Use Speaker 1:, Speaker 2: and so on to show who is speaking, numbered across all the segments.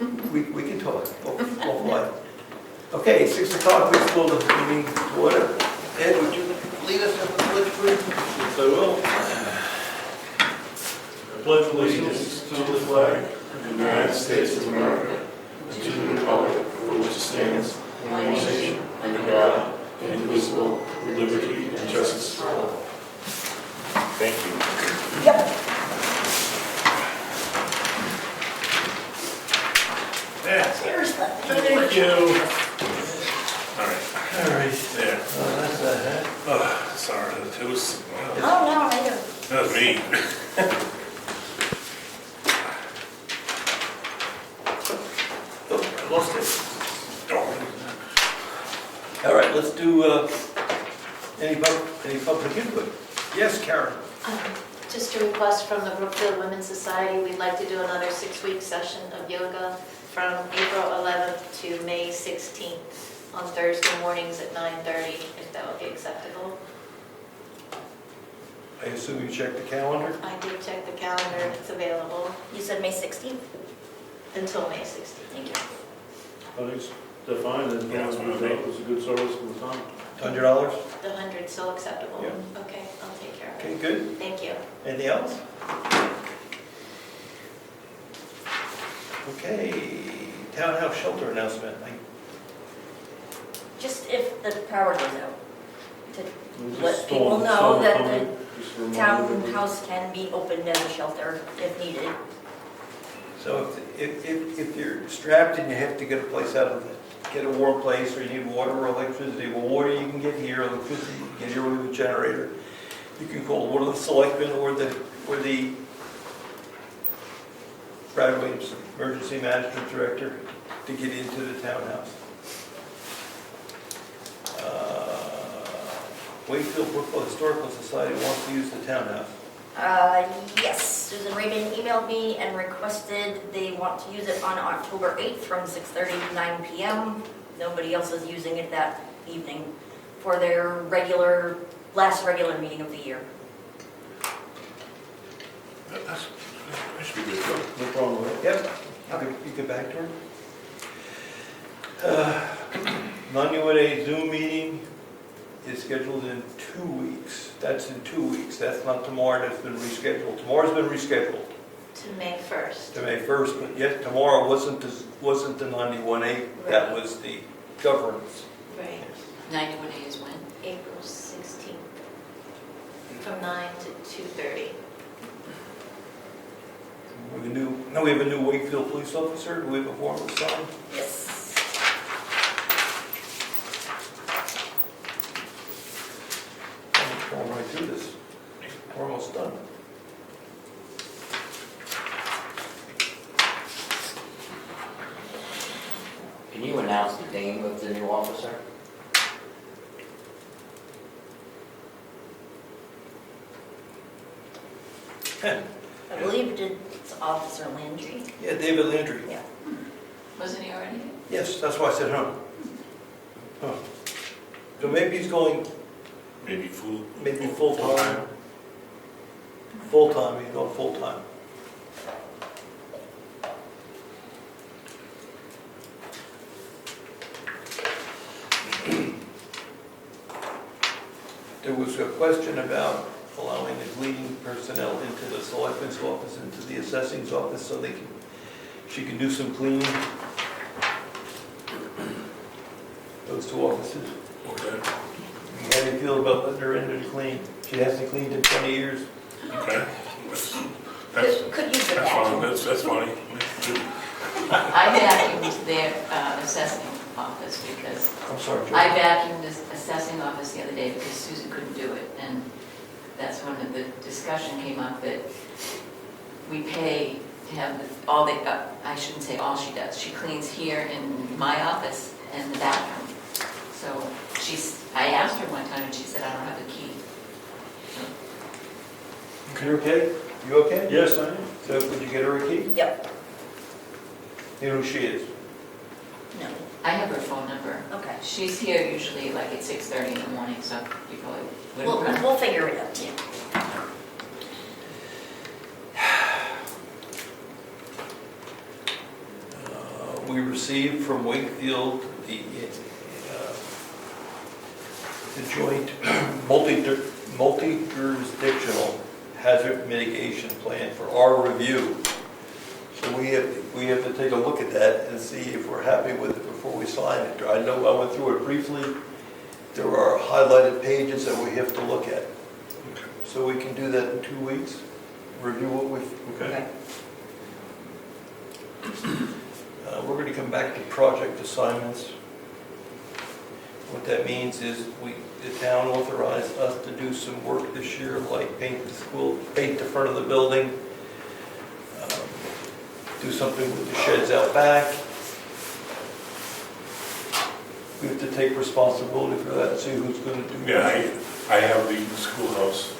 Speaker 1: We can talk. Offline. Okay, 6 o'clock, please call the meeting to order. Ed, would you lead us in the pledge, please?
Speaker 2: Yes, I will. I pledge allegiance to the flag of the United States of America, and to the republic for which it stands, one nation, under God, indivisible, with liberty and justice for all. Thank you.
Speaker 3: Yep.
Speaker 2: Yeah,
Speaker 3: Seriously.
Speaker 2: thank you. All right,
Speaker 1: All right.
Speaker 2: there.
Speaker 1: That's a hat.
Speaker 2: Oh, sorry, it was,
Speaker 3: Oh, no, I do.
Speaker 2: that was me.
Speaker 1: Oh, I lost it.
Speaker 2: Darn.
Speaker 1: All right, let's do any public input. Yes, Karen.
Speaker 4: Just a request from the Brookfield Women's Society, we'd like to do another 6-week session of yoga from April 11th to May 16th on Thursday mornings at 9:30, if that would be acceptable.
Speaker 1: I assume you checked the calendar?
Speaker 4: I did check the calendar, it's available
Speaker 3: You said May 16th?
Speaker 4: until May 16th.
Speaker 3: Thank you.
Speaker 5: I think it's defined as
Speaker 2: Yeah, it's
Speaker 5: long as it was a good service for the town.
Speaker 1: $100?
Speaker 4: The 100 still acceptable?
Speaker 1: Yeah.
Speaker 4: Okay, I'll take care of
Speaker 1: Okay,
Speaker 4: it.
Speaker 1: good.
Speaker 4: Thank you.
Speaker 1: Anything else? Okay, townhouse shelter announcement.
Speaker 3: Just if the power goes out, to
Speaker 5: Just
Speaker 3: let people
Speaker 5: storm-
Speaker 3: know
Speaker 5: storm
Speaker 3: that
Speaker 5: coming, just
Speaker 3: the
Speaker 5: remind everybody.
Speaker 3: townhouse can be opened as a shelter if needed.
Speaker 1: So if you're strapped and you have to get a place out of it, get a warm place, or you need water or electricity, well, water you can get here, electricity you can get here with a generator. You can call one of the selectmen or the Brad Williams, Emergency Management Director, to get into the townhouse. Wakefield Brookfield Historical Society wants to use the townhouse.
Speaker 3: Yes, Susan Raymond emailed me and requested they want to use it on October 8th from 6:30 to 9 p.m. Nobody else is using it that evening for their last regular meeting of the year.
Speaker 2: That should be good.
Speaker 5: No problem with
Speaker 1: Yep. You get back to her? Non-UNA Zoom meeting is scheduled in 2 weeks. That's in 2 weeks. That's not tomorrow, that's been rescheduled. Tomorrow's been rescheduled
Speaker 4: To May 1st.
Speaker 1: to May 1st, but yet tomorrow wasn't the 91A, that was the governance.
Speaker 4: Right.
Speaker 6: 91A is when?
Speaker 4: April 16th, from 9 to 2:30.
Speaker 1: We have a new Wakefield police officer. Do we have a form to sign?
Speaker 3: Yes.
Speaker 1: I'm going right through this. We're almost done.
Speaker 7: Can you announce the name of the new officer?
Speaker 3: I believe it's Officer Landry.
Speaker 1: Yeah, David Landry.
Speaker 3: Yeah.
Speaker 6: Wasn't he already?
Speaker 1: Yes, that's why I said, huh. So maybe he's going,
Speaker 2: Maybe food.
Speaker 1: maybe full-time. Full-time, he's going full-time. There was a question about allowing the cleaning personnel into the selectmen's office, into the assessing's office, so she can do some cleaning. Those two offices.
Speaker 2: Okay.
Speaker 1: How do you feel about letting her in to clean? She hasn't cleaned in 20 years.
Speaker 2: Okay.
Speaker 3: Could use the
Speaker 2: That's
Speaker 3: vacuum.
Speaker 2: fine, that's funny.
Speaker 6: I vacuumed their assessing office because,
Speaker 1: I'm sorry, Joe.
Speaker 6: I vacuumed the assessing office the other day because Susan couldn't do it. And that's when the discussion came up that we pay to have all the, I shouldn't say all she does. She cleans here in my office and the bathroom. So I asked her one time and she said, I don't have a key.
Speaker 1: You okay? You okay?
Speaker 5: Yes, I am.
Speaker 1: So would you get her a key?
Speaker 3: Yep.
Speaker 1: You know who she is?
Speaker 3: No.
Speaker 6: I have her phone number.
Speaker 3: Okay.
Speaker 6: She's here usually like at 6:30 in the morning, so you probably wouldn't.
Speaker 3: We'll figure it out. Yeah.
Speaker 1: we received from Wakefield the joint multi-jurisdictional hazard mitigation plan for our review. So we have to take a look at that and see if we're happy with it before we sign it. I know I went through it briefly. There are highlighted pages that we have to look at. So we can do that in 2 weeks, review what we've.
Speaker 5: Okay.
Speaker 1: We're going to come back to project assignments. What that means is the town authorized us to do some work this year, like paint the school, paint the front of the building, do something with the sheds out back. We have to take responsibility for that and see who's going to do it.
Speaker 2: Yeah, I have the schoolhouse.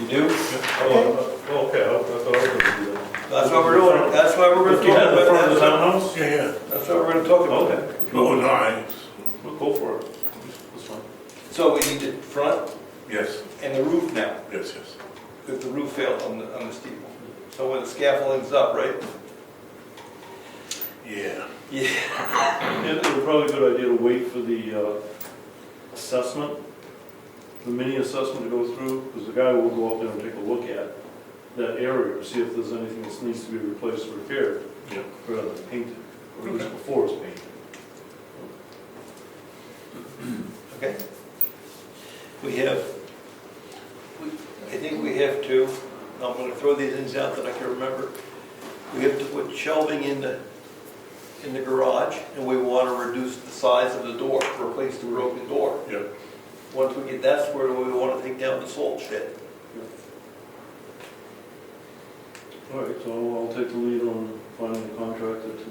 Speaker 1: You do?
Speaker 5: Oh, okay, I thought I was gonna do that.
Speaker 1: That's what we're doing. That's why we're going to
Speaker 5: You
Speaker 1: talk
Speaker 5: had the front of the
Speaker 1: about
Speaker 5: townhouse?
Speaker 2: Yeah, yeah.
Speaker 1: That's what we're going to talk about.
Speaker 5: Okay.
Speaker 2: Oh, no,
Speaker 5: We'll go for it. That's fine.
Speaker 1: So we need the front
Speaker 2: yes,
Speaker 1: and the roof now,
Speaker 2: yes, yes.
Speaker 1: because the roof failed on the steeple. So when the scaffolding's up, right?
Speaker 2: Yeah.
Speaker 1: Yeah.
Speaker 5: It would probably be a good idea to wait for the assessment, the mini assessment to go through, because the guy will go up there and take a look at that area to see if there's anything that needs to be replaced or repaired,
Speaker 2: Yeah.
Speaker 5: rather than painted, or at least before it's painted.
Speaker 1: Okay. I think we have to, I'm going to throw these things out that I can remember. We have to put shelving in the garage, and we want to reduce the size of the door, replace the broken door.
Speaker 2: Yep.
Speaker 1: Once we get, that's where we want to take down the salt shed.
Speaker 5: All right, so I'll take the lead on finding a contractor to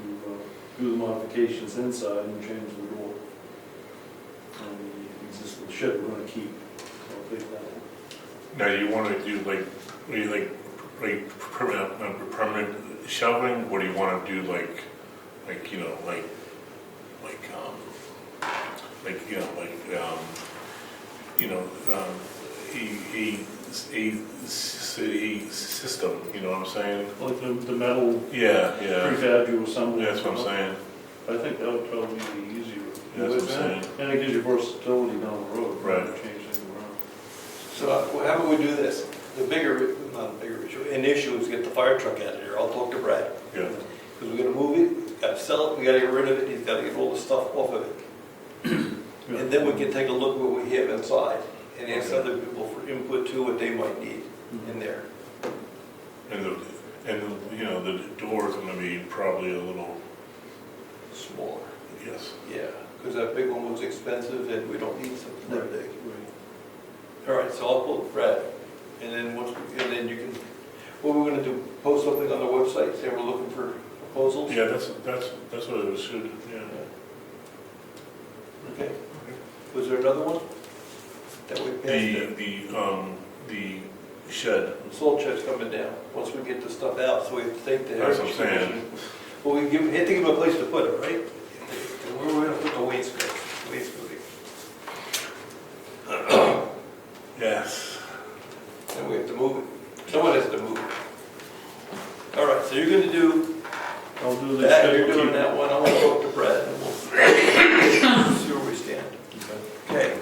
Speaker 5: do the modifications inside and change the door. And the existing shed we're gonna keep, so I'll take that one.
Speaker 2: Now, you want to do like permanent shelving? What do you want to do a system, you know what I'm saying?
Speaker 5: Like the metal
Speaker 2: Yeah, yeah.
Speaker 5: prefab you assemble.
Speaker 2: That's what I'm saying.
Speaker 5: I think that would probably be easier.
Speaker 2: That's what I'm saying.
Speaker 5: And it gives you versatility down the road.
Speaker 2: Right.
Speaker 5: To change things around.
Speaker 1: So how about we do this? Not a bigger issue, an issue is get the fire truck out of here. I'll talk to Brad.
Speaker 2: Yeah.
Speaker 1: Because we're going to move it, got to sell it, we got to get rid of it, he's got to get all the stuff off of it. And then we can take a look what we have inside and ask other people for input too, what they might need in there.
Speaker 2: And the door is going to be probably a little,
Speaker 1: Smaller.
Speaker 2: yes.
Speaker 1: Yeah, because that big one was expensive and we don't need something that big. All right, so I'll pull Brad, and then you can, what we're going to do, post something on the website, say we're looking for proposals?
Speaker 2: Yeah, that's what it should, yeah.
Speaker 1: Okay. Was there another one that we passed?
Speaker 2: The shed.
Speaker 1: The salt shed's coming down, once we get the stuff out, so we have to take the.
Speaker 2: That's what I'm saying.
Speaker 1: Well, we have to give them a place to put it, right? Where we're gonna put the wainscoting.
Speaker 2: Yes.
Speaker 1: And we have to move it. Someone has to move it. All right, so you're gonna do
Speaker 5: I'll do the
Speaker 1: that,
Speaker 5: shed.
Speaker 1: you're
Speaker 5: we'll
Speaker 1: doing
Speaker 5: keep-
Speaker 1: that one, I want to talk to Brad, and we'll see where we stand. Okay.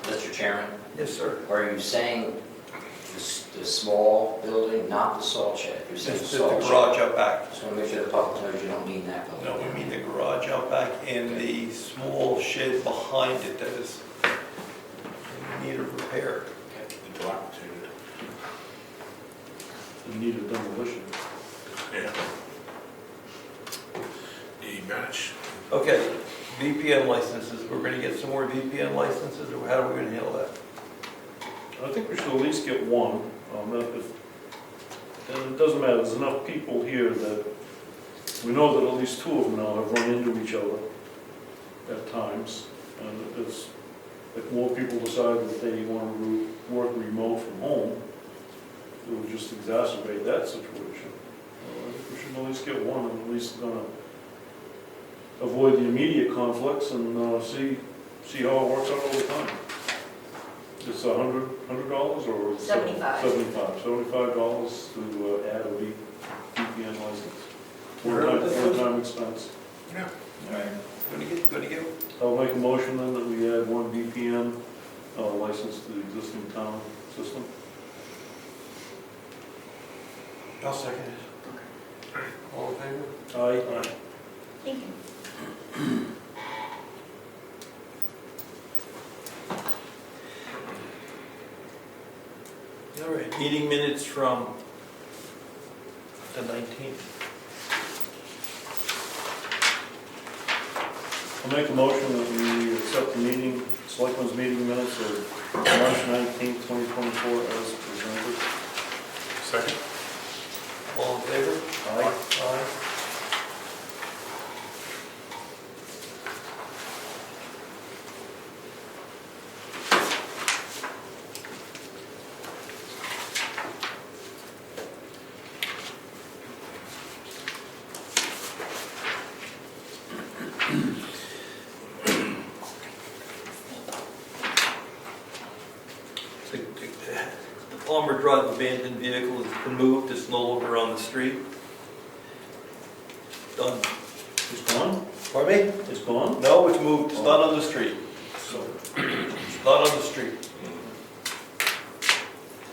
Speaker 7: Mr. Chairman,
Speaker 1: Yes, sir.
Speaker 7: are you saying the small building, not the salt shed? You're saying
Speaker 1: It's
Speaker 7: the
Speaker 1: the
Speaker 7: salt shed?
Speaker 1: garage out back.
Speaker 7: Just want to make sure the public knows you don't mean that building.
Speaker 1: No, we mean the garage out back and the small shed behind it that is in need of repair.
Speaker 2: Dilapidated.
Speaker 5: In need of demolition.
Speaker 2: Yeah. A match.
Speaker 1: Okay, VPN licenses, we're gonna get some more VPN licenses, or how are we gonna handle that?
Speaker 5: I think we should at least get one. And it doesn't matter, there's enough people here that we know that at least two of them now have run into each other at times. And it's, if more people decide that they want to work remote from home, it would just exacerbate that situation. I think we should at least get one, and at least gonna avoid the immediate conflicts and see how it works out over time. It's $100 or?
Speaker 3: $75.
Speaker 5: $75 to add a VPN license.
Speaker 1: Where are the-
Speaker 5: One time expense.
Speaker 1: Yeah. All right, gonna get,
Speaker 5: I'll make a motion then that we add 1 BPM license to the existing town system.
Speaker 1: I'll second it. All in favor?
Speaker 5: Aye.
Speaker 3: Thank you.
Speaker 1: All right, meeting minutes from the 19th.
Speaker 5: I'll make a motion that we accept the Selectmen's meeting minutes of March 19th, 2024 as presented.
Speaker 2: Second?
Speaker 1: All in favor?
Speaker 5: Aye.
Speaker 1: Aye. The Palmer Drive abandoned vehicle has been moved, it's no longer on the street. Done.
Speaker 5: It's gone?
Speaker 1: Pardon me?
Speaker 5: It's gone?
Speaker 1: No, it's moved, it's not on the street. So, it's not on the street.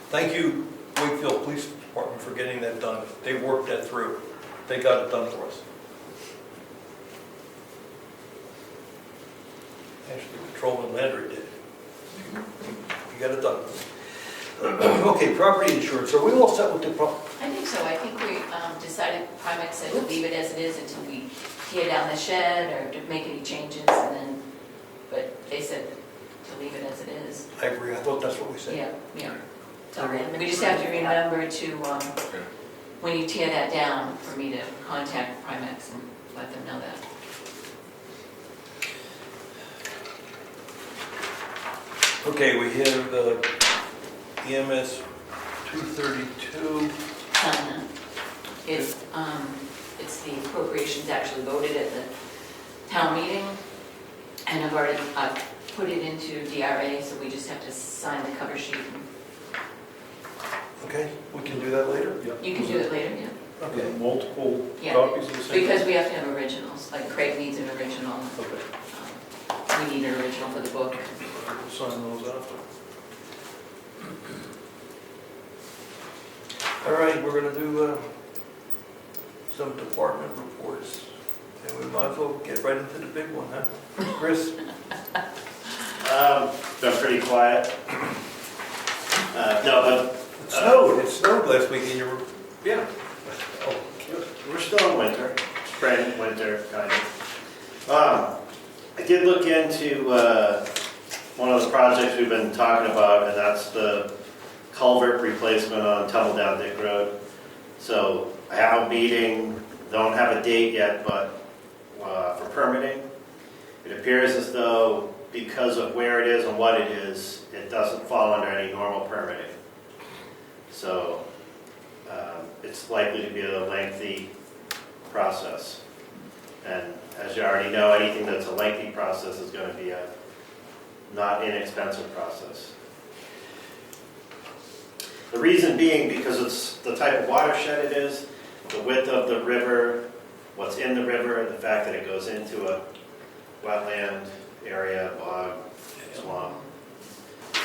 Speaker 1: Thank you, Wakefield Police Department, for getting that done. They worked that through. They got it done for us. Actually, Patrolman Landry did it. You got it done. Okay, property insurance, are we all set with the
Speaker 6: I think so. I think we decided, Primex said to leave it as it is until we tear down the shed or to make any changes, and then, but they said to leave it as it is.
Speaker 1: I agree, I thought that's what we said.
Speaker 6: Yeah. So
Speaker 3: Sorry,
Speaker 6: we just have to remember to, when you tear that down, for me to contact Primex and let them know that.
Speaker 1: Okay, we have EMS 232.
Speaker 6: It's the appropriations actually voted at the town meeting, and I've already put it into DRA, so we just have to sign the cover sheet.
Speaker 1: Okay, we can do that later?
Speaker 5: Yep.
Speaker 6: You can do it later, yeah.
Speaker 1: Okay.
Speaker 5: Multiple
Speaker 6: Yeah.
Speaker 5: copies of the same?
Speaker 6: Because we have to have originals, like Craig needs an original.
Speaker 5: Okay.
Speaker 6: We need an original for the book.
Speaker 5: We'll sign those after.
Speaker 1: All right, we're gonna do some department reports. And we might as well get right into the big one, huh? Chris?
Speaker 8: Been pretty quiet. No,
Speaker 1: It snowed last week and you were,
Speaker 8: but, yeah,
Speaker 1: oh,
Speaker 8: we're still in winter, spring, winter, kind of. I did look into one of the projects we've been talking about, and that's the culvert replacement on Tumble Down Dick Road. So I have a meeting, don't have a date yet, but for permitting. It appears as though because of where it is and what it is, it doesn't fall under any normal permitting. So it's likely to be a lengthy process. And as you already know, anything that's a lengthy process is going to be a not inexpensive process. The reason being because it's the type of watershed it is, the width of the river, what's in the river, the fact that it goes into a wetland area, bog, swamp.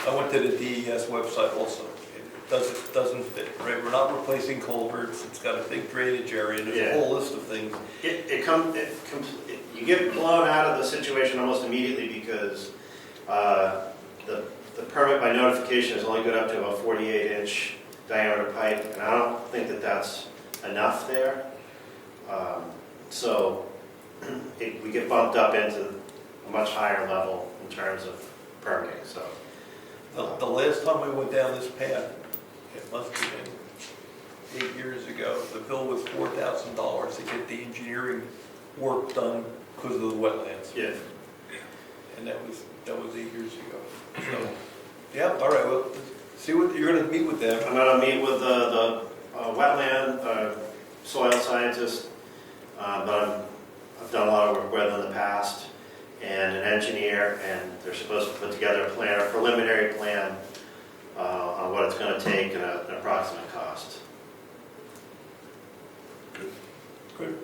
Speaker 1: I went to the DES website also. It doesn't fit, right? We're not replacing culverts, it's got a big drainage area, there's a whole list of things.
Speaker 8: You get blown out of the situation almost immediately because the permit by notification is only good up to a 48-inch diameter pipe, and I don't think that that's enough there. So we get bumped up into a much higher level in terms of permitting. So
Speaker 1: The last time I went down this path, it must have been 8 years ago, the bill was $4,000 to get the engineering work done because of the wetlands.
Speaker 8: yeah.
Speaker 1: And that was 8 years ago. So, yeah, all right, well, see what, you're gonna meet with them.
Speaker 8: I'm going to meet with the wetland soil scientist that I've done a lot of work with in the past, and an engineer, and they're supposed to put together a plan, a preliminary plan on what it's going to take and an approximate cost.
Speaker 1: Good.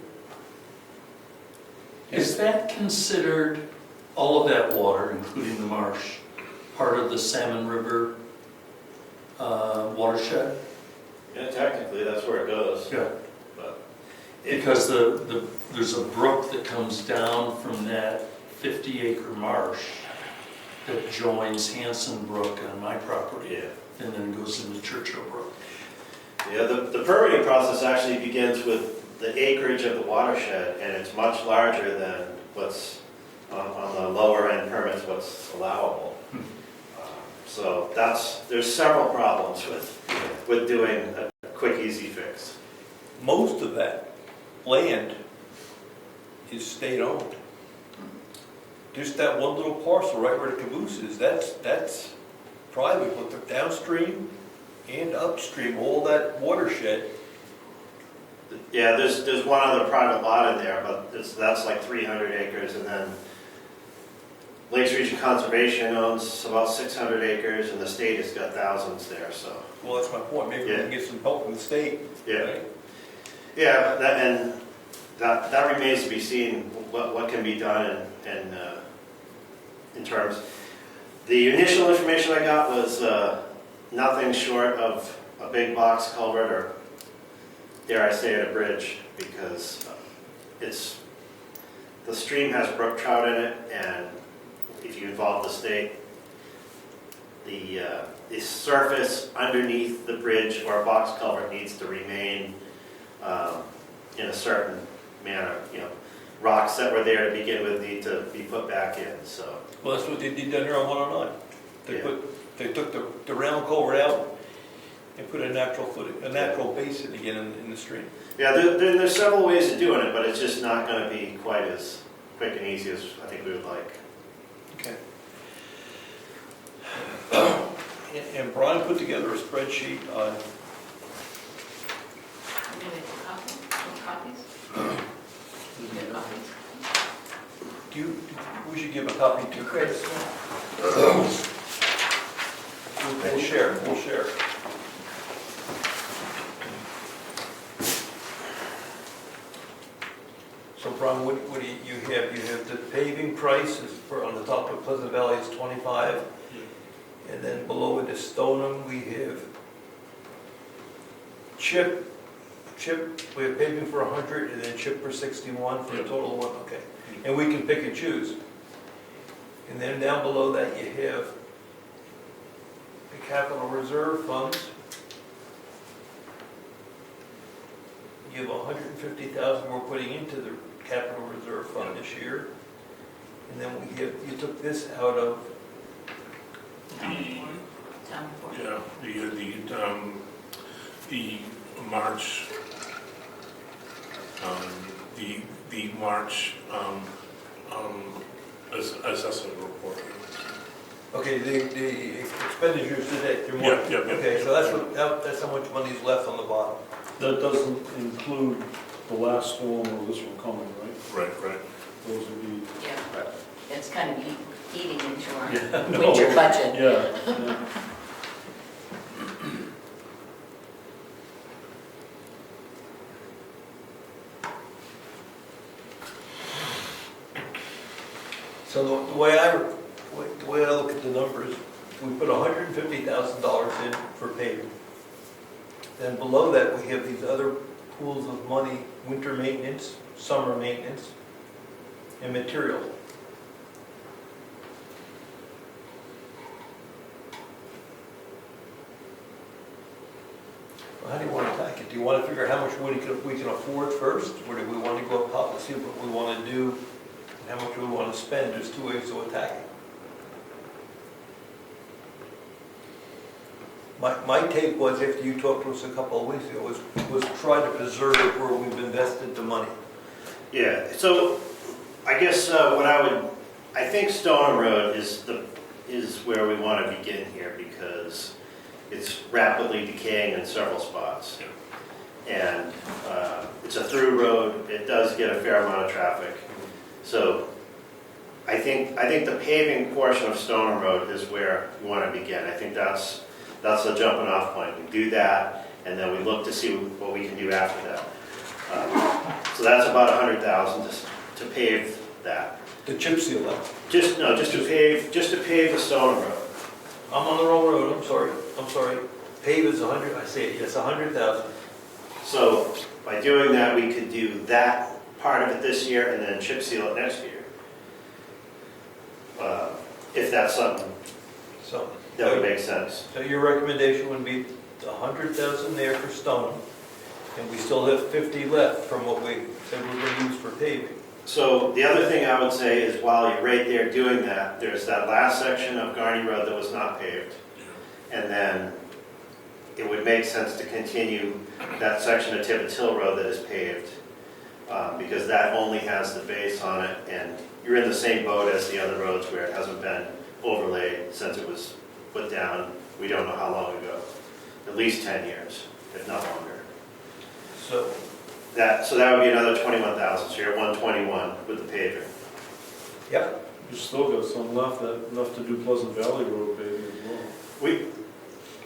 Speaker 9: that considered, all of that water, including the marsh, part of the Salmon River watershed?
Speaker 8: Yeah, technically, that's where it goes,
Speaker 9: Yeah.
Speaker 8: but.
Speaker 9: Because there's a brook that comes down from that 50-acre marsh that joins Hanson Brook on my property,
Speaker 8: Yeah.
Speaker 9: and then goes into Churchill Brook.
Speaker 8: Yeah, the permitting process actually begins with the acreage of the watershed, and it's much larger than what's on the lower end permits, what's allowable. So there's several problems with doing a quick, easy fix.
Speaker 1: Most of that land is state-owned. Just that one little parcel right where the caboose is, that's private, but the downstream and upstream, all that watershed.
Speaker 8: Yeah, there's one other private lot in there, but that's like 300 acres, and then Lakes Region Conservation owns about 600 acres, and the state has got thousands there, so.
Speaker 1: Well, that's my point, maybe we can get some help from the state.
Speaker 8: Yeah.
Speaker 1: Right?
Speaker 8: Yeah, that remains to be seen, what can be done in terms. The initial information I got was nothing short of a big box culvert, or dare I say it, a bridge, because the stream has brook trout in it, and if you involve the state, the surface underneath the bridge or box culvert needs to remain in a certain manner. Rocks that were there to begin with need to be put back in, so.
Speaker 1: Well, that's what they did down there on 109.
Speaker 8: Yeah.
Speaker 1: They took the round culvert out and put a natural basin again in the stream.
Speaker 8: Yeah, there's several ways of doing it, but it's just not going to be quite as quick and easy as I think we would like.
Speaker 1: Okay. And Brian put together a spreadsheet on,
Speaker 6: You need a copy? Some copies? You get copies?
Speaker 1: we should give a copy to Chris. We'll share. So Brian, what do you have? You have the paving price is on the top of Pleasant Valley is 25. And then below it is Stoneham, we have chip, we have paving for 100 and then chip for 61 for a total of one, okay. And we can pick and choose. And then down below that you have the capital reserve funds. You have 150,000 we're putting into the capital reserve fund this year. And then you took this out of
Speaker 6: Town report.
Speaker 2: Yeah, the March, the March assessment report.
Speaker 1: okay, the expenditures today.
Speaker 2: Yeah.
Speaker 1: Okay, so that's how much money is left on the bottom.
Speaker 5: That doesn't include the last storm or this one coming, right?
Speaker 2: Right.
Speaker 5: Those would be,
Speaker 6: Yeah, it's kind of eating into our
Speaker 5: Yeah, no.
Speaker 6: winter budget.
Speaker 5: yeah.
Speaker 1: So the way I look at the numbers, we put $150,000 in for paving. Then below that, we have these other pools of money, winter maintenance, summer maintenance, and material. Well, how do you want to attack it? Do you want to figure out how much we can afford first? Or do we want to go up top and see what we want to do and how much we want to spend? There's two ways to attack it. My take was, after you talked to us a couple of weeks ago, was try to preserve where we've invested the money.
Speaker 8: Yeah, so I guess I think Stone Road is where we want to begin here, because it's rapidly decaying in several spots. And it's a through road, it does get a fair amount of traffic. So I think the paving portion of Stone Road is where we want to begin. I think that's the jumping off point. We do that, and then we look to see what we can do after that. So that's about $100,000 to pave that.
Speaker 1: The chip seal that.
Speaker 8: Just to pave the Stone Road.
Speaker 1: I'm on the wrong road, I'm sorry. Pave is 100, I say it, yes, 100,000.
Speaker 8: So by doing that, we could do that part of it this year and then chip seal it next year. If that's something
Speaker 1: So,
Speaker 8: that would make sense.
Speaker 1: so your recommendation would be 100,000 there for stone, and we still have 50 left from what we said we were going to use for paving.
Speaker 8: So the other thing I would say is while you're right there doing that, there's that last section of Garney Road that was not paved. And then it would make sense to continue that section of Tibbetts Hill Road that is paved, because that only has the base on it, and you're in the same boat as the other roads where it hasn't been overlaid since it was put down, we don't know how long ago, at least 10 years, if not longer.
Speaker 1: So,
Speaker 8: So that would be another 21,000, so you're at 121 with the paving.
Speaker 1: yep,
Speaker 5: You still got some left, enough to do Pleasant Valley Road paving as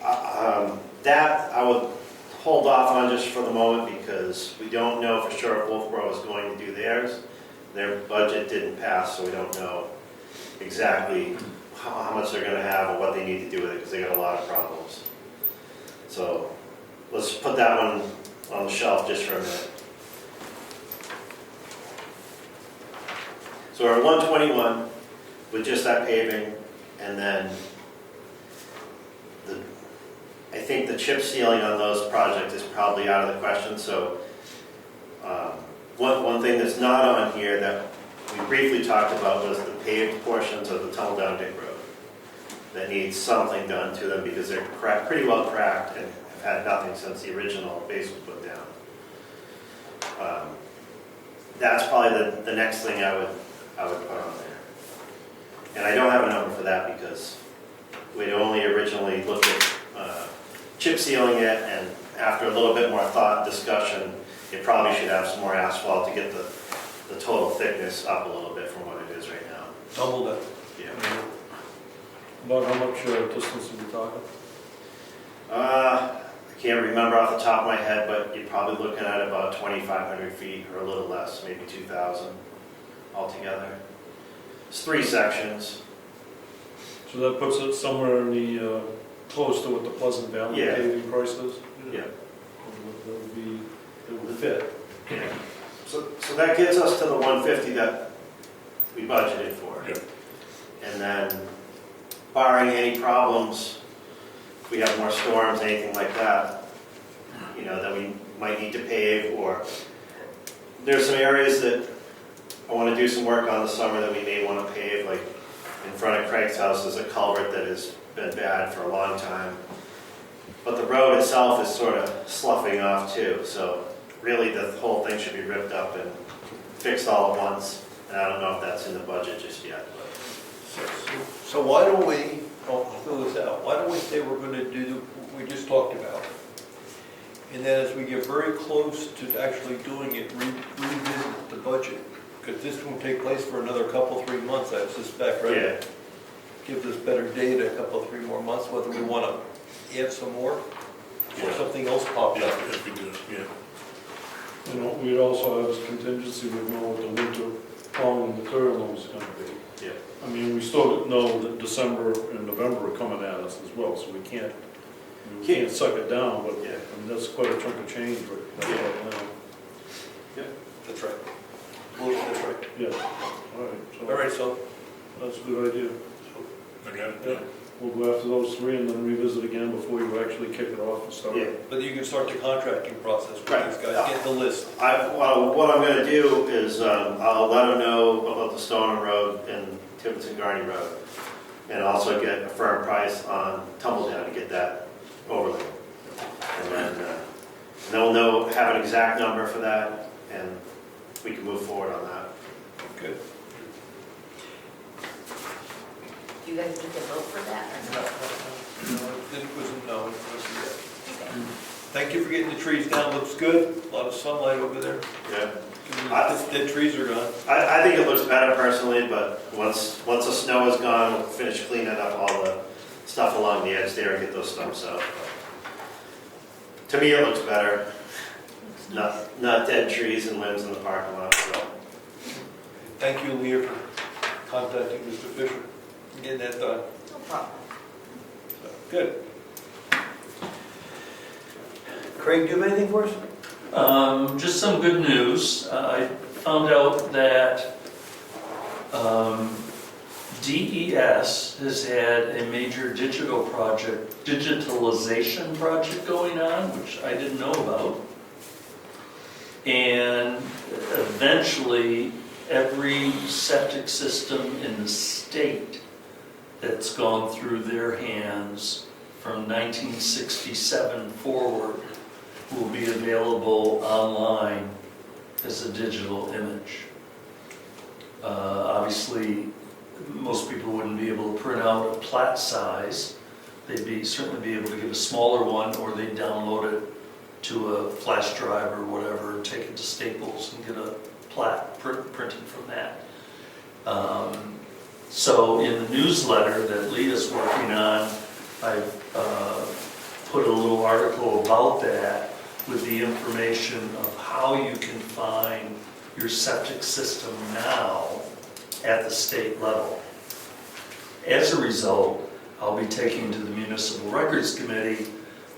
Speaker 5: well.
Speaker 8: That I would hold off on just for the moment because we don't know for sure if Wolfboro is going to do theirs. Their budget didn't pass, so we don't know exactly how much they're going to have or what they need to do with it because they got a lot of problems. So let's put that one on the shelf just for a minute. So we're at 121 with just that paving, and then I think the chip sealing on those projects is probably out of the question. So one thing that's not on here that we briefly talked about was the paved portions of the Tunnel Down Dick Road that needs something done to them because they're pretty well cracked and have had nothing since the original base was put down. That's probably the next thing I would put on there. And I don't have a number for that because we'd only originally looked at chip sealing it, and after a little bit more thought and discussion, it probably should have some more asphalt to get the total thickness up a little bit from what it is right now.
Speaker 1: double that.
Speaker 8: Yeah.
Speaker 5: About how much distance are we talking?
Speaker 8: I can't remember off the top of my head, but you're probably looking at about 2,500 feet or a little less, maybe 2,000 altogether. It's 3 sections.
Speaker 5: So that puts it somewhere in the, close to what the Pleasant Valley
Speaker 8: Yeah.
Speaker 5: paving price is?
Speaker 8: Yeah.
Speaker 5: It would fit.
Speaker 8: Yeah. So that gets us to the 150 that we budgeted for.
Speaker 2: Yeah.
Speaker 8: And then barring any problems, if we have more storms, anything like that, that we might need to pave, or there's some areas that I want to do some work on this summer that we may want to pave, like in front of Craig's house there's a culvert that has been bad for a long time. But the road itself is sort of sloughing off too, so really the whole thing should be ripped up and fixed all at once. And I don't know if that's in the budget just yet.
Speaker 1: So why don't we, I'll fill this out, why don't we say we're going to do what we just talked about? And then as we get very close to actually doing it, revisit the budget. Because this won't take place for another couple, 3 months, I suspect, right?
Speaker 8: Yeah.
Speaker 1: Gives us better data, a couple, 3 more months, whether we want to add some more or
Speaker 2: Yeah.
Speaker 1: something else pops
Speaker 2: Yeah,
Speaker 1: up.
Speaker 2: if we do, yeah.
Speaker 5: We'd also have this contingency, we'd know what the winter plowing material load is gonna be.
Speaker 8: Yeah.
Speaker 5: I mean, we still know that December and November are coming at us as well, so we can't suck it down, but,
Speaker 8: Yeah.
Speaker 5: I mean, that's quite a chunk of change right now.
Speaker 1: That's right. That's right.
Speaker 5: Yeah, all right,
Speaker 1: All right, so
Speaker 5: that's a good idea.
Speaker 2: I got it.
Speaker 5: Yeah, we'll go after those 3 and then revisit again before you actually kick it off and start.
Speaker 8: Yeah.
Speaker 1: but you can start the contracting process with
Speaker 8: Right.
Speaker 1: these guys, get the list.
Speaker 8: Well, what I'm going to do is I'll let them know about the Stone Road and Tibbetts and Garney Road, and also get a firm price on Tumbledown to get that overlaid. And then they'll have an exact number for that, and we can move forward on that.
Speaker 1: Good.
Speaker 3: Do you guys need to vote for that or not?
Speaker 1: It wasn't, no, it wasn't yet. Thank you for getting the trees down, looks good, a lot of sunlight over there.
Speaker 8: Yeah.
Speaker 1: The dead trees are gone.
Speaker 8: I think it looks better personally, but once the snow is gone, we'll finish cleaning up all the stuff along the edge there and get those stumps out. To me, it looks better. Not dead trees and limbs in the parking lot, so.
Speaker 1: thank you, Leah, for contacting Mr. Fisher and getting that done.
Speaker 3: No problem.
Speaker 1: So, good. Craig, do you have anything for us?
Speaker 9: Just some good news. I found out that DES has had a major digitalization project going on, which I didn't know about. And eventually, every septic system in the state that's gone through their hands from 1967 forward will be available online as a digital image. Obviously, most people wouldn't be able to print out a plat size. They'd certainly be able to get a smaller one, or they'd download it to a flash drive or whatever, take it to Staples and get a plat printed from that. So in the newsletter that Leah's working on, I've put a little article about that with the information of how you can find your septic system now at the state level. As a result, I'll be taking to the Municipal Records Committee,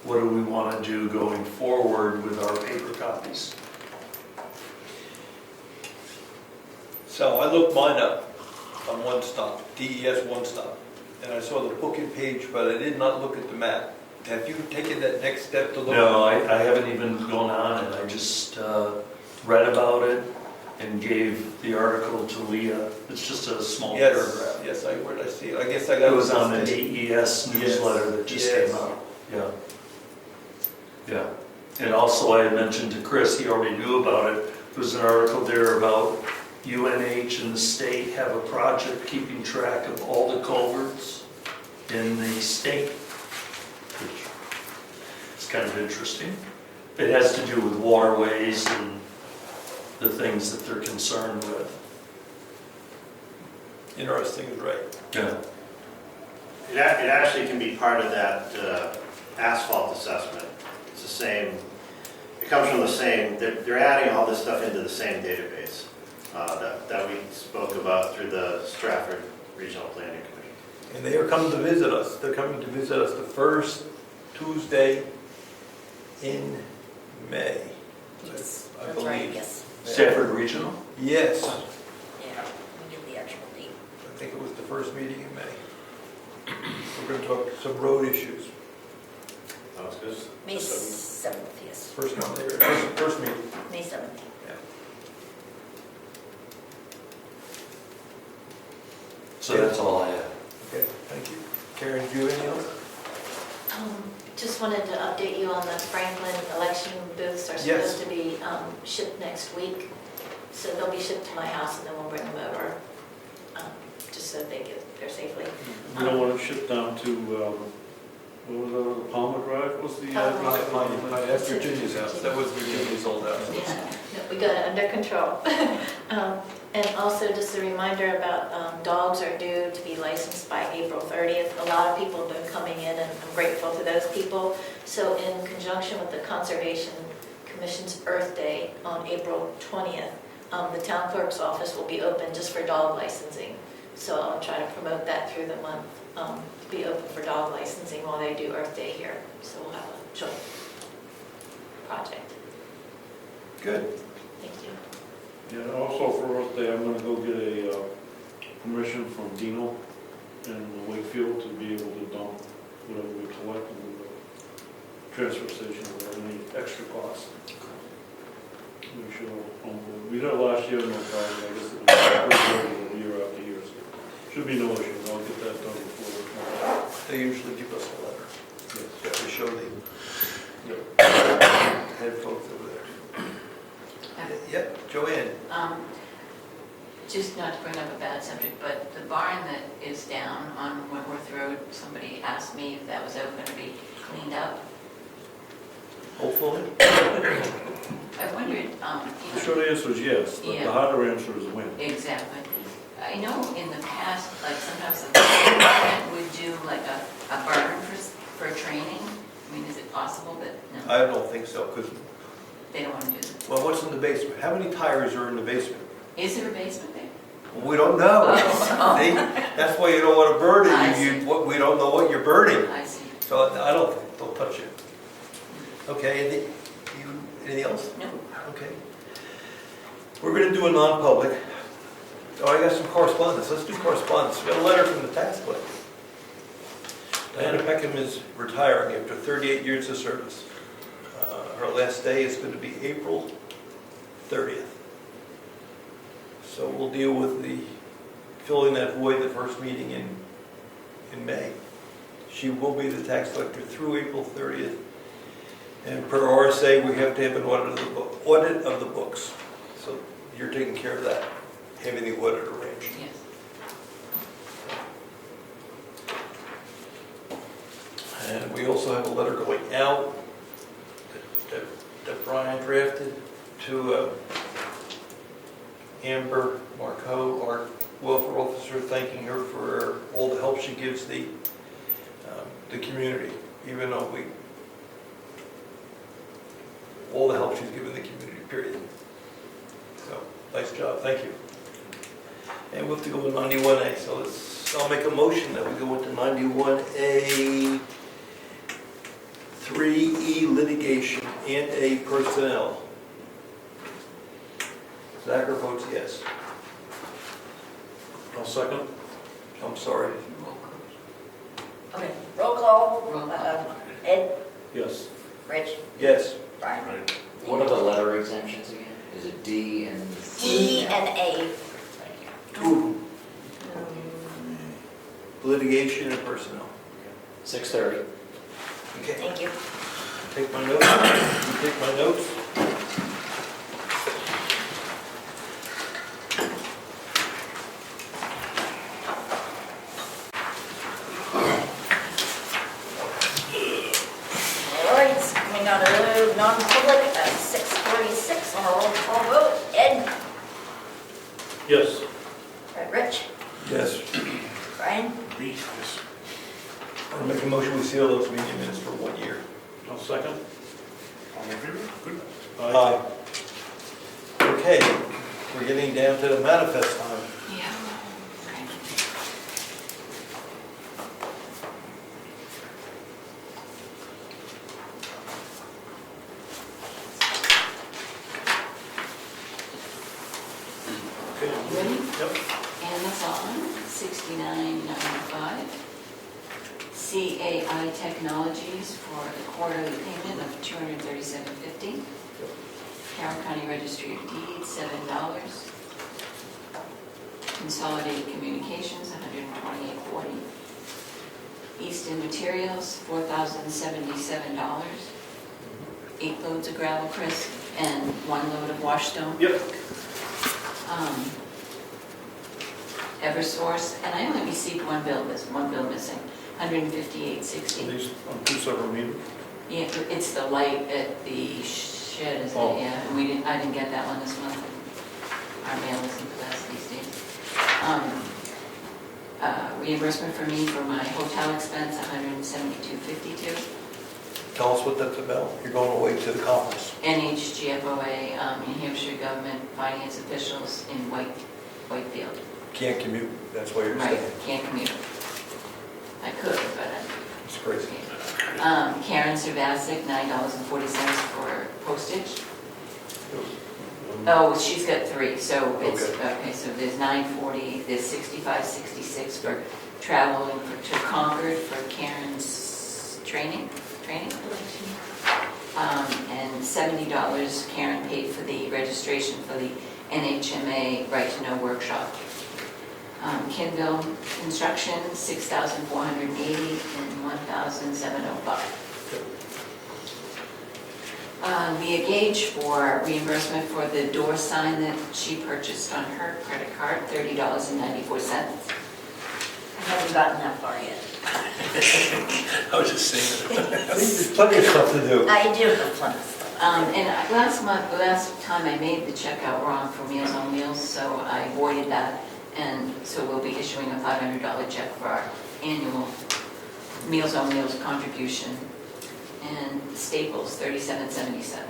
Speaker 9: what do we want to do going forward with our paper copies?
Speaker 1: So I looked mine up on One Stop, DES One Stop, and I saw the booking page, but I did not look at the map. Have you taken that next step to look?
Speaker 9: No, I haven't even gone on it. I just read about it and gave the article to Leah. It's just a small paragraph.
Speaker 1: Yes, where did I see it? I guess I got
Speaker 9: It was on the DES newsletter that just came out. Yeah. Yeah. And also I had mentioned to Chris, he already knew about it. There was an article there about UNH and the state have a project keeping track of all the culverts in the state, which is kind of interesting. It has to do with waterways and the things that they're concerned with.
Speaker 1: Interesting, right?
Speaker 9: Yeah.
Speaker 8: It actually can be part of that asphalt assessment. It's the same, it comes from the same, they're adding all this stuff into the same database that we spoke about through the Stratford Regional Planning Commission.
Speaker 1: And they are coming to visit us. They're coming to visit us the first Tuesday in May.
Speaker 3: Yes,
Speaker 1: I
Speaker 3: that's right,
Speaker 1: believe.
Speaker 3: yes.
Speaker 9: Stafford Regional?
Speaker 1: Yes.
Speaker 3: Yeah, we did the actual date.
Speaker 1: I think it was the first meeting in May. We're going to talk some road issues.
Speaker 8: Sounds good.
Speaker 3: May 7th, yes.
Speaker 1: First one there, first meeting.
Speaker 3: May 7th.
Speaker 9: So that's all I have.
Speaker 1: Okay, thank you. Karen, do you have anything else?
Speaker 4: Just wanted to update you on the Franklin election booths are
Speaker 1: Yes.
Speaker 4: supposed to be shipped next week. So they'll be shipped to my house and then we'll bring them over, just so they get there safely.
Speaker 5: We don't want to ship down to, what was that, Palmer Drive, what was the address?
Speaker 1: That's Virginia's house. That was Virginia's old house.
Speaker 4: Yeah, no, we got it under control. And also just a reminder about dogs are due to be licensed by April 30th. A lot of people have been coming in and I'm grateful to those people. So in conjunction with the Conservation Commission's Earth Day on April 20th, the town clerk's office will be open just for dog licensing. So I'll try to promote that through the month, to be open for dog licensing while they do Earth Day here. So we'll have a joint project.
Speaker 1: Good.
Speaker 4: Thank you.
Speaker 5: Yeah, also for Earth Day, I'm gonna go get a permission from Dino in Wakefield to be able to dump whatever we collect in the transfer station without any extra cost. We should, we did it last year, no problem, I guess it was year after year, so should be no issue, I'll get that done before.
Speaker 1: They usually give us a letter.
Speaker 5: Yes.
Speaker 1: To show the head folks over there. Yep, Joanne.
Speaker 6: Just not to bring up a bad subject, but the barn that is down on Wentworth Road, somebody asked me if that was ever going to be cleaned up.
Speaker 1: Hopefully.
Speaker 6: I wondered,
Speaker 5: The short answer is yes, but the
Speaker 6: Yeah.
Speaker 5: harder answer is when.
Speaker 6: Exactly. I know in the past, like sometimes the government would do like a burn for training. I mean, is it possible, but no,
Speaker 1: I don't think so, because,
Speaker 6: they don't want to do that.
Speaker 1: well, what's in the basement? How many tires are in the basement?
Speaker 6: Is there a basement there?
Speaker 1: We don't know.
Speaker 6: Oh.
Speaker 1: See? That's why you don't want to burn
Speaker 6: I
Speaker 1: it.
Speaker 6: see.
Speaker 1: We don't know what you're burning.
Speaker 6: I see.
Speaker 1: So I don't touch it. Okay, anything else?
Speaker 6: No.
Speaker 1: Okay. We're going to do a non-public. Oh, I got some correspondence. Let's do correspondence. We got a letter from the tax collector. Diana Peckham is retiring after 38 years of service. Her last day is going to be April 30th. So we'll deal with filling that void the first meeting in May. She will be the tax collector through April 30th. And per RSA, we have to have an audit of the books. So you're taking care of that, having the audit arranged.
Speaker 6: Yes.
Speaker 1: And we also have a letter going out that Brian drafted to Amber Marcoux, our welfare officer, thanking her for all the help she gives the community, even though all the help she's given the community, period. So, nice job, thank you. And we'll have to go with 91A, so I'll make a motion that we go into 91A, 3E litigation, and A personnel. Zachary votes yes.
Speaker 5: I'll second.
Speaker 1: I'm sorry.
Speaker 3: Okay, roll call.
Speaker 6: Roll call.
Speaker 3: Ed,
Speaker 5: Yes.
Speaker 3: Rich,
Speaker 1: Yes.
Speaker 3: Brian.
Speaker 7: What are the letter exemptions again? Is it D and?
Speaker 3: E and A.
Speaker 1: Two. Litigation and personnel.
Speaker 7: 6:30.
Speaker 1: Okay,
Speaker 3: Thank you.
Speaker 1: take my notes. You take my notes.
Speaker 3: All right, coming out of non-public at 6:46 on a roll call vote. Ed,
Speaker 5: Yes.
Speaker 3: Rich,
Speaker 1: Yes.
Speaker 3: Brian,
Speaker 1: I'll make a motion, we seal those meeting minutes for 1 year.
Speaker 5: I'll second.
Speaker 1: Aye. Okay, we're getting down to the manifest time.
Speaker 6: Yeah. Okay.
Speaker 1: Okay.
Speaker 6: Ready?
Speaker 1: Yep.
Speaker 6: Amazon, 69.95. CAI Technologies for a quarterly payment of $237.50. Carroll County Registry of Deeds, $7. Consolidated Communications, $128.40. Easton Materials, $4,077. 8 loads of gravel, Chris, and 1 load of wash stone.
Speaker 5: Yep.
Speaker 6: Eversource, and I only received one bill missing,
Speaker 5: So
Speaker 6: $158.60.
Speaker 5: these on 2 separate meetings?
Speaker 6: Yeah, it's the light at the shed, isn't
Speaker 5: Oh.
Speaker 6: it? Yeah, and I didn't get that one this month. Our mail isn't fast these days. Reimbursement for me for my hotel expense, $172.52.
Speaker 1: Tell us what that's about. You're going away to the conference.
Speaker 6: NHGFOA, New Hampshire Government Finance Officials in Whitefield.
Speaker 1: Can't commute, that's why you're
Speaker 6: Right,
Speaker 1: staying.
Speaker 6: can't commute. I could, but I
Speaker 1: It's crazy.
Speaker 6: Karen Servasic, $9.40 for postage. Oh, she's got 3, so it's, okay, so there's 940, there's 65.66 for traveling to Concord for Karen's training, and $70 Karen paid for the registration for the NHMA Right to Know workshop. Kinville Construction, $6,480 and $1,705. Leah Gage for reimbursement for the door sign that she purchased on her credit card, $30.94.
Speaker 3: I haven't gotten that far yet.
Speaker 1: I was just saying. There's plenty of stuff to do.
Speaker 3: I do have plenty of stuff.
Speaker 6: And last time I made the check out wrong for Meals on Wheels, so I avoided that. And so we'll be issuing a $500 check for our annual Meals on Wheels contribution. And Staples, $37.77.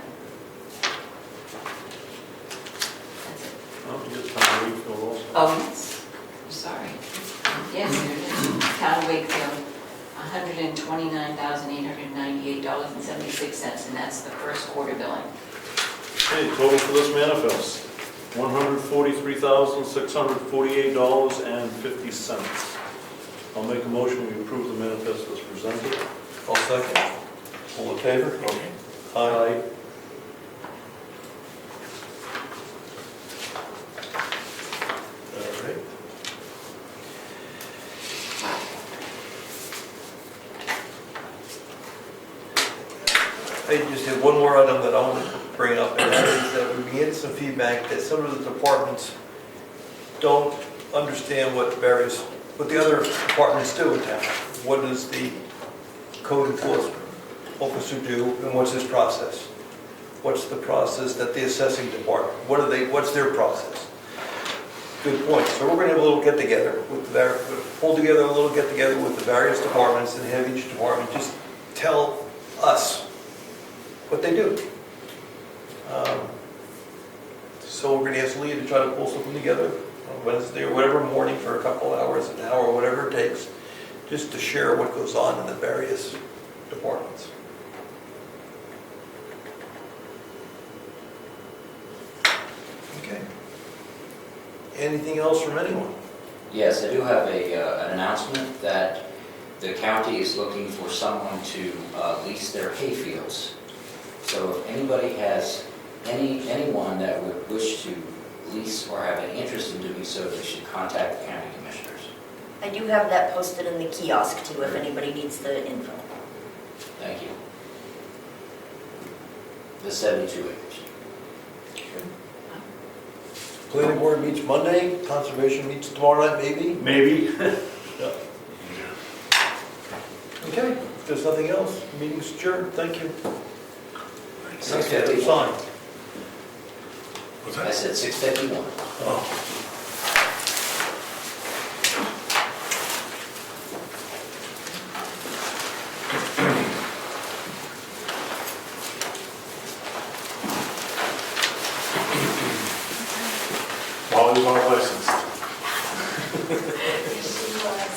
Speaker 6: That's it.
Speaker 5: Oh, you get time to refill also.
Speaker 6: Oh, yes. Wakefield, $129,898.76, and that's the first quarter billing.
Speaker 5: Okay, total for this manifest, $143,648.50. I'll make a motion, we approve the manifest as presented.
Speaker 1: I'll second. All in favor? Aye. All right. I just had one more item that I want to bring up, and that is that we've been getting some feedback that some of the departments don't understand what the other departments do in town. What does the code enforcement officer do, and what's his process? What's the process that the assessing department, what's their process? Good point. So we're going to have a little get-together pull together a little get-together with the various departments and have each department just tell us what they do. So we're going to ask Leah to try to pull something together on Wednesday or whatever morning for a couple hours, an hour, whatever it takes, just to share what goes on in the various departments. Okay. Anything else from anyone?
Speaker 7: Yes, I do have an announcement that the county is looking for someone to lease their hayfields. So if anybody has anyone that would wish to lease or have an interest in doing so, they should contact the county commissioners.
Speaker 3: I do have that posted in the kiosk too, if anybody needs the info.
Speaker 7: Thank you. The 72 acres.
Speaker 1: Planning board meets Monday, conservation meets tomorrow night, maybe?
Speaker 9: Maybe.
Speaker 1: Okay, if there's nothing else, meeting's adjourned, thank you.
Speaker 7: 6:51.
Speaker 1: Sign.
Speaker 2: What's
Speaker 7: I
Speaker 2: that?
Speaker 7: said 6:51.
Speaker 2: Oh. Molly's not licensed.
Speaker 4: She was.